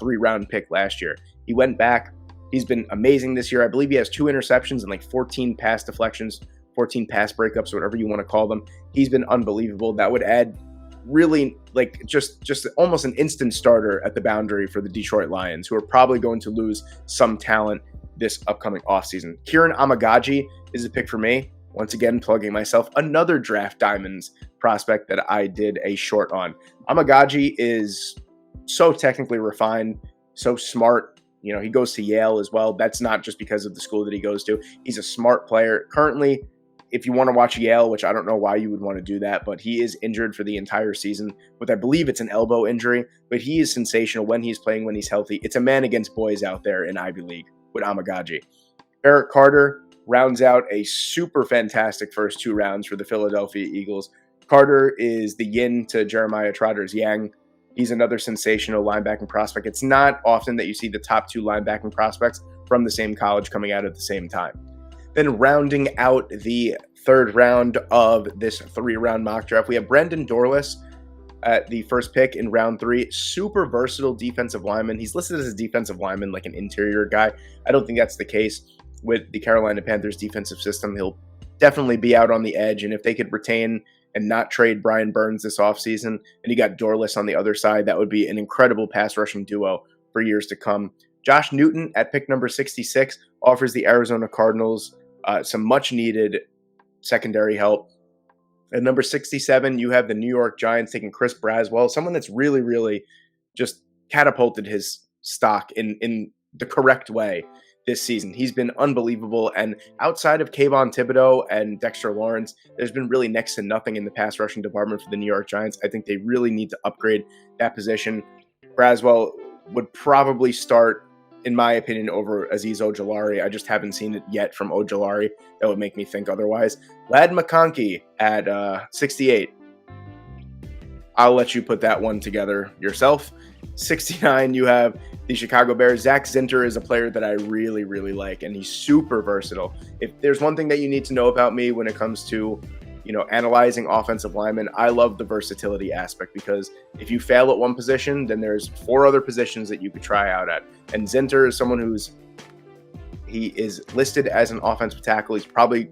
3 round pick last year. He went back. He's been amazing this year. I believe he has 2 interceptions and 14 pass deflections, 14 pass breakups, whatever you want to call them. He's been unbelievable. That would add really just almost an instant starter at the boundary for the Detroit Lions, who are probably going to lose some talent this upcoming offseason. Kieran Amagaji is a pick for me. Once again, plugging myself, another Draft Diamonds prospect that I did a short on. Amagaji is so technically refined, so smart. He goes to Yale as well. That's not just because of the school that he goes to. He's a smart player. Currently, if you want to watch Yale, which I don't know why you would want to do that, but he is injured for the entire season with, I believe it's an elbow injury, but he is sensational when he's playing, when he's healthy. It's a man against boys out there in Ivy League with Amagaji. Eric Carter rounds out a super fantastic first 2 rounds for the Philadelphia Eagles. Carter is the yin to Jeremiah Trotter's yang. He's another sensational linebacking prospect. It's not often that you see the top 2 linebacking prospects from the same college coming out at the same time. Then rounding out the 3rd round of this 3-round mock draft, we have Brendan Dorless at the first pick in round 3. Super versatile defensive lineman. He's listed as a defensive lineman, like an interior guy. I don't think that's the case with the Carolina Panthers defensive system. He'll definitely be out on the edge, and if they could retain and not trade Brian Burns this offseason, and you got Dorless on the other side, that would be an incredible pass rushing duo for years to come. Josh Newton at pick number 66 offers the Arizona Cardinals some much needed secondary help. At number 67, you have the New York Giants taking Chris Braswell, someone that's really, really just catapulted his stock in the correct way this season. He's been unbelievable, and outside of Kayvon Thibodeau and Dexter Lawrence, there's been really next to nothing in the pass rushing department for the New York Giants. I think they really need to upgrade that position. Braswell would probably start, in my opinion, over Azeez Ojulari. I just haven't seen it yet from Ojulari that would make me think otherwise. Ladd McConkey at 68. I'll let you put that one together yourself. 69, you have the Chicago Bears. Zach Zinter is a player that I really, really like, and he's super versatile. If there's one thing that you need to know about me when it comes to, analyzing offensive linemen, I love the versatility aspect, because if you fail at one position, then there's 4 other positions that you could try out at. And Zinter is someone he is listed as an offensive tackle. He's probably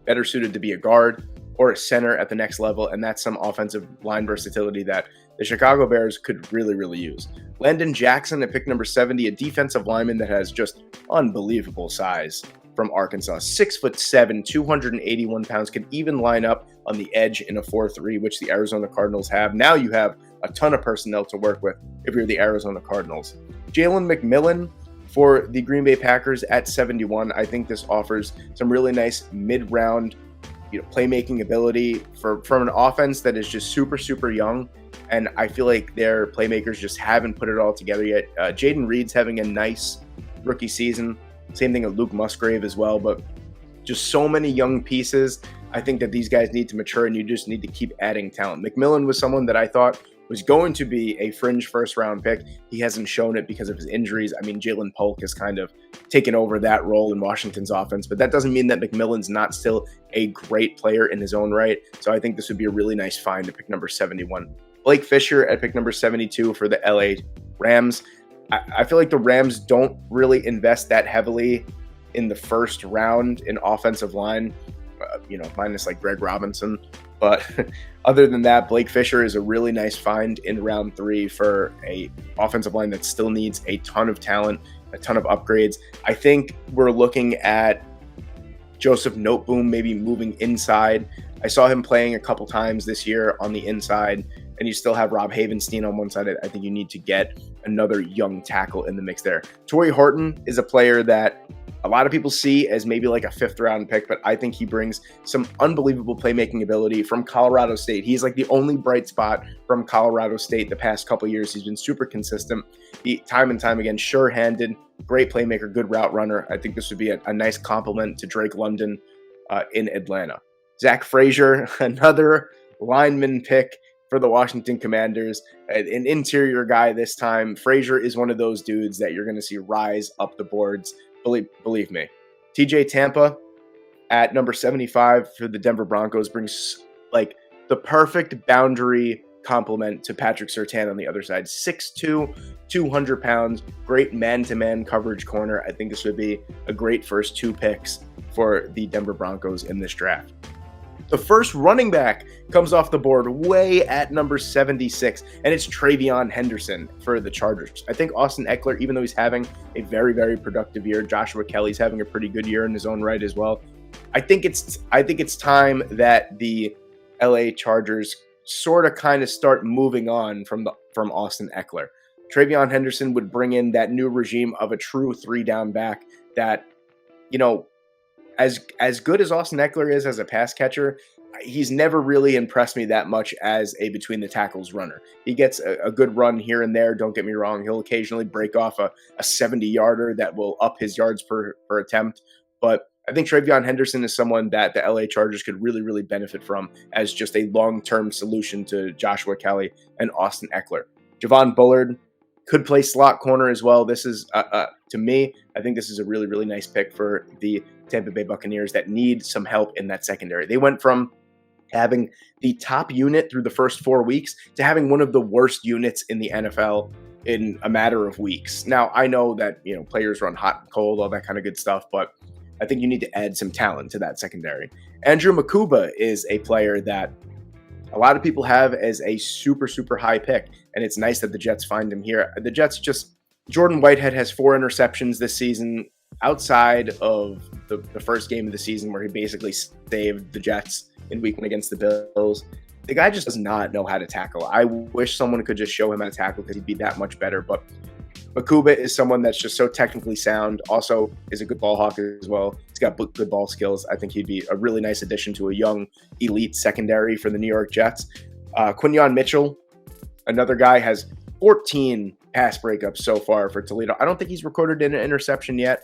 better suited to be a guard or a center at the next level, and that's some offensive line versatility that the Chicago Bears could really, really use. Landon Jackson at pick number 70, a defensive lineman that has just unbelievable size from Arkansas. 6'7", 281 pounds, can even line up on the edge in a 4-3, which the Arizona Cardinals have. Now you have a ton of personnel to work with if you're the Arizona Cardinals. Jalen McMillan for the Green Bay Packers at 71. I think this offers some really nice mid-round playmaking ability from an offense that is just super, super young. And I feel like their playmakers just haven't put it all together yet. Jaden Reed's having a nice rookie season. Same thing with Luke Musgrave as well. But just so many young pieces. I think that these guys need to mature, and you just need to keep adding talent. McMillan was someone that I thought was going to be a fringe first-round pick. He hasn't shown it because of his injuries. I mean, Jalen Polk has kind of taken over that role in Washington's offense, but that doesn't mean that McMillan's not still a great player in his own right. So I think this would be a really nice find at pick number 71. Blake Fisher at pick number 72 for the LA Rams. I feel like the Rams don't really invest that heavily in the first round in offensive line, minus like Greg Robinson. But other than that, Blake Fisher is a really nice find in round 3 for a offensive line that still needs a ton of talent, a ton of upgrades. I think we're looking at Joseph Noteboom maybe moving inside. I saw him playing a couple times this year on the inside, and you still have Rob Havenstein on one side. I think you need to get another young tackle in the mix there. Torrey Horton is a player that a lot of people see as maybe like a 5th-round pick, but I think he brings some unbelievable playmaking ability from Colorado State. He's like the only bright spot from Colorado State the past couple years. He's been super consistent. Time and time again, sure-handed, great playmaker, good route runner. I think this would be a nice compliment to Drake London in Atlanta. Zach Frazier, another lineman pick for the Washington Commanders, an interior guy this time. Frazier is one of those dudes that you're going to see rise up the boards. Believe me. TJ Tampa at number 75 for the Denver Broncos brings like the perfect boundary complement to Patrick Surtain on the other side. 6'2", 200 pounds, great man-to-man coverage corner. I think this would be a great first 2 picks for the Denver Broncos in this draft. The first running back comes off the board way at number 76, and it's Travion Henderson for the Chargers. I think Austin Eckler, even though he's having a very, very productive year, Joshua Kelly's having a pretty good year in his own right as well. I think it's time that the LA Chargers sort of kind of start moving on from Austin Eckler. Travion Henderson would bring in that new regime of a true 3-down back that, as good as Austin Eckler is as a pass catcher, he's never really impressed me that much as a between the tackles runner. He gets a good run here and there, don't get me wrong. He'll occasionally break off a 70-yarder that will up his yards per attempt. But I think Travion Henderson is someone that the LA Chargers could really, really benefit from as just a long-term solution to Joshua Kelly and Austin Eckler. Javon Bullard could play slot corner as well. This is, to me, I think this is a really, really nice pick for the Tampa Bay Buccaneers that need some help in that secondary. They went from having the top unit through the first 4 weeks to having one of the worst units in the NFL in a matter of weeks. Now, I know that, players run hot and cold, all that kind of good stuff, but I think you need to add some talent to that secondary. Andrew Makuba is a player that a lot of people have as a super, super high pick, and it's nice that the Jets find him here. The Jets Jordan Whitehead has 4 interceptions this season outside of the first game of the season where he basically saved the Jets in week 1 against the Bills. The guy just does not know how to tackle. I wish someone could just show him how to tackle because he'd be that much better, but Makuba is someone that's just so technically sound, also is a good ball hawk as well. He's got good ball skills. I think he'd be a really nice addition to a young elite secondary for the New York Jets. Quinyon Mitchell, another guy, has 14 pass breakups so far for Toledo. I don't think he's recorded an interception yet,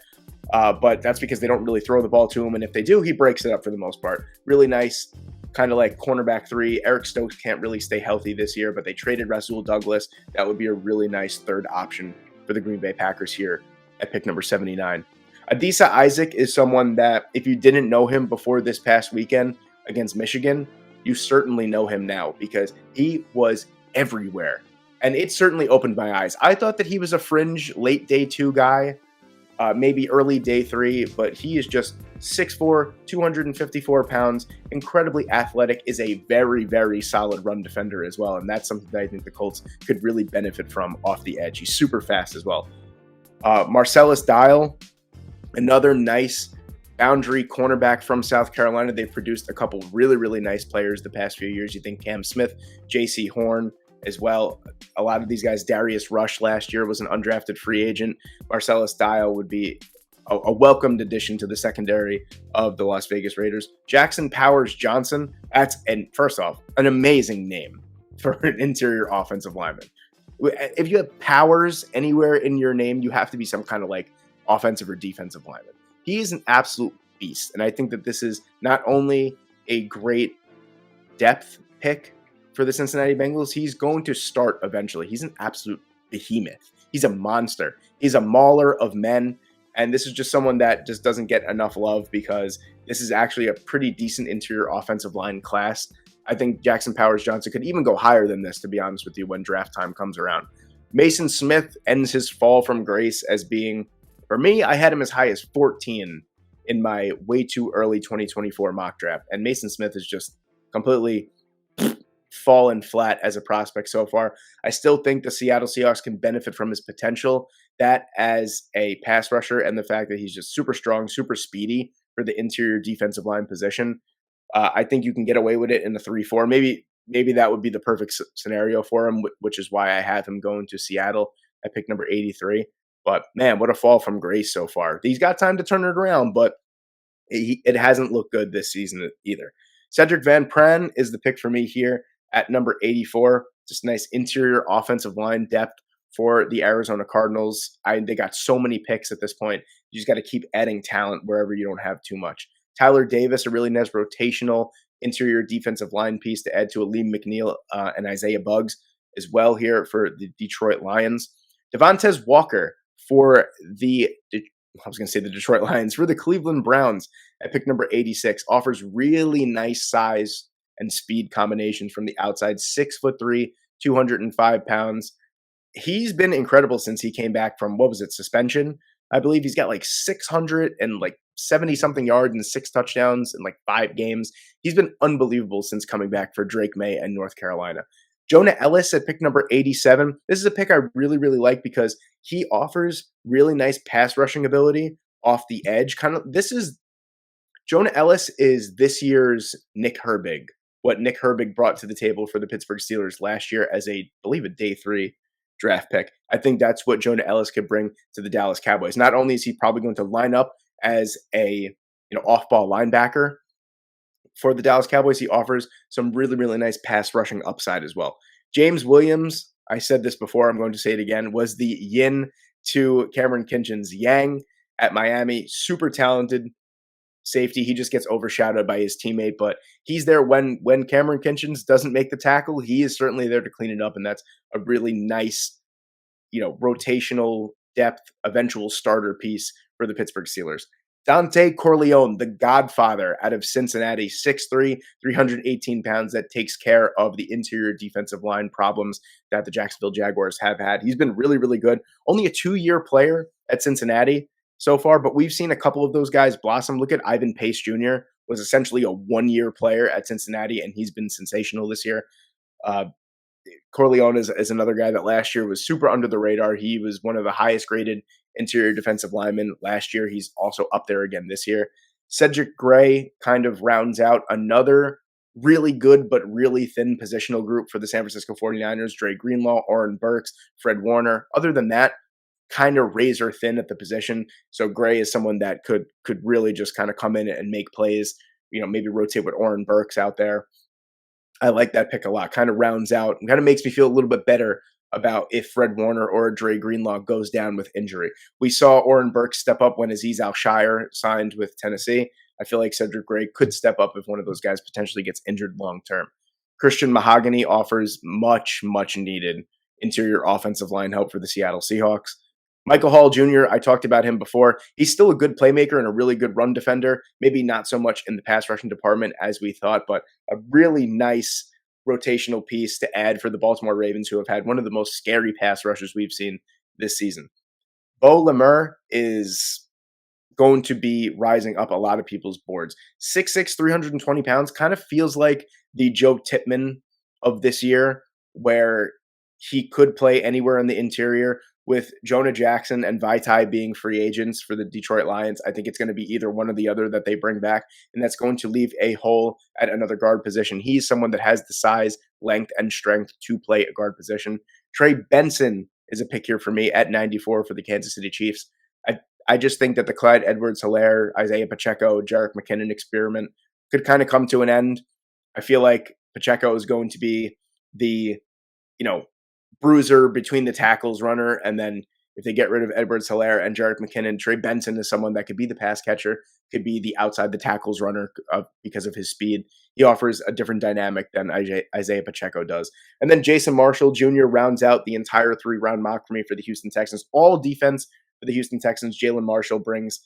but that's because they don't really throw the ball to him, and if they do, he breaks it up for the most part. Really nice, kind of like cornerback 3. Eric Stokes can't really stay healthy this year, but they traded Rasul Douglas. That would be a really nice third option for the Green Bay Packers here at pick number 79. Adisa Isaac is someone that if you didn't know him before this past weekend against Michigan, you certainly know him now because he was everywhere. And it certainly opened my eyes. I thought that he was a fringe late day 2 guy, maybe early day 3, but he is just 6'4", 254 pounds, incredibly athletic, is a very, very solid run defender as well. And that's something that I think the Colts could really benefit from off the edge. He's super fast as well. Marcellus Dial, another nice boundary cornerback from South Carolina. They've produced a couple really, really nice players the past few years. You think Cam Smith, J.C. Horn as well. A lot of these guys, Darius Rush last year was an undrafted free agent. Marcellus Dial would be a welcomed addition to the secondary of the Las Vegas Raiders. Jackson Powers Johnson, that's, and first off, an amazing name for an interior offensive lineman. If you have Powers anywhere in your name, you have to be some kind of like offensive or defensive lineman. He is an absolute beast. And I think that this is not only a great depth pick for the Cincinnati Bengals, he's going to start eventually. He's an absolute behemoth. He's a monster. He's a mauler of men. And this is just someone that just doesn't get enough love because this is actually a pretty decent interior offensive line class. I think Jackson Powers Johnson could even go higher than this, to be honest with you, when draft time comes around. Mason Smith ends his fall from grace as being, for me, I had him as high as 14 in my way too early 2024 mock draft. And Mason Smith is just completely fallen flat as a prospect so far. I still think the Seattle Seahawks can benefit from his potential. That as a pass rusher and the fact that he's just super strong, super speedy for the interior defensive line position. I think you can get away with it in the 3-4. Maybe that would be the perfect scenario for him, which is why I have him going to Seattle at pick number 83. But man, what a fall from grace so far. He's got time to turn it around, but it hasn't looked good this season either. Cedric Van Pran is the pick for me here at number 84. Just nice interior offensive line depth for the Arizona Cardinals. They got so many picks at this point. You just got to keep adding talent wherever you don't have too much. Tyler Davis, a really nice rotational interior defensive line piece to add to Aleem McNeil and Isaiah Buggs as well here for the Detroit Lions. Devontae Walker for the Detroit Lions, for the Cleveland Browns at pick number 86, offers really nice size and speed combinations from the outside. 6'3", 205 pounds. He's been incredible since he came back from, suspension. I believe he's got like 670 something yards and 6 touchdowns in like 5 games. He's been unbelievable since coming back for Drake May and North Carolina. Jonah Ellis at pick number 87. This is a pick I really, really like because he offers really nice pass rushing ability off the edge. Jonah Ellis is this year's Nick Herbig, what Nick Herbig brought to the table for the Pittsburgh Steelers last year as I believe a day 3 draft pick. I think that's what Jonah Ellis could bring to the Dallas Cowboys. Not only is he probably going to line up as a off-ball linebacker for the Dallas Cowboys, he offers some really, really nice pass rushing upside as well. James Williams, I said this before, I'm going to say it again, was the yin to Cameron Kinchin's yang at Miami. Super talented safety. He just gets overshadowed by his teammate, but he's there when Cameron Kinchins doesn't make the tackle. He is certainly there to clean it up, and that's a really nice, rotational depth, eventual starter piece for the Pittsburgh Steelers. Dante Corleone, the godfather out of Cincinnati, 6'3", 318 pounds, that takes care of the interior defensive line problems that the Jacksonville Jaguars have had. He's been really, really good. Only a 2-year player at Cincinnati so far, but we've seen a couple of those guys blossom. Look at Ivan Pace Jr., was essentially a 1-year player at Cincinnati, and he's been sensational this year. Corleone is another guy that last year was super under the radar. He was one of the highest graded interior defensive linemen last year. He's also up there again this year. Cedric Gray kind of rounds out another really good but really thin positional group for the San Francisco 49ers. Dre Greenlaw, Oren Burks, Fred Warner. Other than that, kind of razor thin at the position. So Gray is someone that could really just kind of come in and make plays, maybe rotate with Oren Burks out there. I like that pick a lot. Kind of rounds out and kind of makes me feel a little bit better about if Fred Warner or Dre Greenlaw goes down with injury. We saw Oren Burks step up when Azeez Al-Shire signed with Tennessee. I feel like Cedric Gray could step up if one of those guys potentially gets injured long term. Christian Mahogany offers much, much needed interior offensive line help for the Seattle Seahawks. Michael Hall Jr., I talked about him before. He's still a good playmaker and a really good run defender. Maybe not so much in the pass rushing department as we thought, but a really nice rotational piece to add for the Baltimore Ravens, who have had one of the most scary pass rushers we've seen this season. Bo Lemur is going to be rising up a lot of people's boards. 6'6", 320 pounds, kind of feels like the Joe Tippmann of this year, where he could play anywhere in the interior. With Jonah Jackson and Vaitai being free agents for the Detroit Lions, I think it's going to be either one or the other that they bring back, and that's going to leave a hole at another guard position. He's someone that has the size, length, and strength to play a guard position. Trey Benson is a pick here for me at 94 for the Kansas City Chiefs. I just think that the Clyde Edwards-Helaire, Isaiah Pacheco, Jerick McKinnon experiment could kind of come to an end. I feel like Pacheco is going to be the, you know, bruiser between the tackles runner. And then if they get rid of Edwards-Helaire and Jerick McKinnon, Trey Benson is someone that could be the pass catcher, could be the outside the tackles runner because of his speed. He offers a different dynamic than Isaiah Pacheco does. And then Jason Marshall Jr. rounds out the entire 3-round mock for me for the Houston Texans. All defense for the Houston Texans. Jalen Marshall brings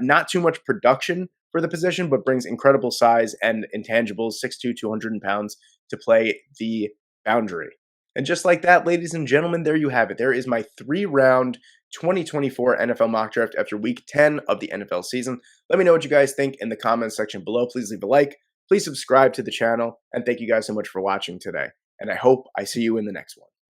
not too much production for the position, but brings incredible size and intangibles, 6'2", 200 pounds, to play the boundary. And just like that, ladies and gentlemen, there you have it. There is my 3-round 2024 NFL mock draft after week 10 of the NFL season. Let me know what you guys think in the comments section below. Please leave a like. Please subscribe to the channel. And thank you guys so much for watching today. And I hope I see you in the next one.